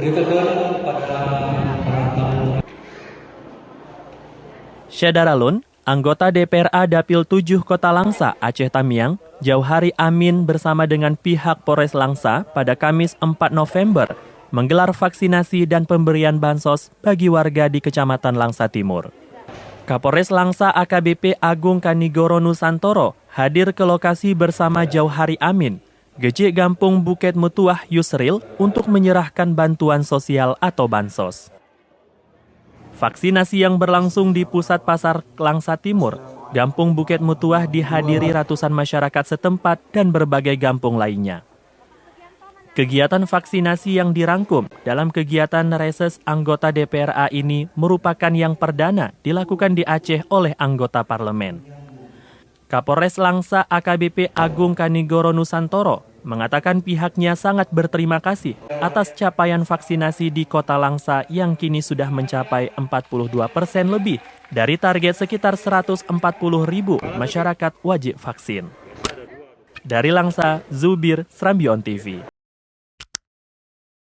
Beritakan pada para tamu. Syadaralun, anggota DPRA Dapil 7 Kota Langsa, Aceh Tamiang, Jauhari Amin bersama dengan pihak Polres Langsa pada Kamis 4 November menggelar vaksinasi dan pemberian bansos bagi warga di Kecamatan Langsa Timur. Kapolres Langsa AKBP Agung Kanigoro Nusantoro hadir ke lokasi bersama Jauhari Amin, Gecik Gampung Bukit Mutuah Yusril untuk menyerahkan bantuan sosial atau bansos. Vaksinasi yang berlangsung di Pusat Pasar Langsa Timur, Gampung Bukit Mutuah dihadiri ratusan masyarakat setempat dan berbagai gampung lainnya. Kegiatan vaksinasi yang dirangkum dalam kegiatan reses anggota DPRA ini merupakan yang perdana dilakukan di Aceh oleh anggota parlemen. Kapolres Langsa AKBP Agung Kanigoro Nusantoro mengatakan pihaknya sangat berterima kasih atas capaian vaksinasi di Kota Langsa yang kini sudah mencapai 42% lebih dari target sekitar 140.000 masyarakat wajib vaksin. Dari Langsa, Zubir, Srambion TV.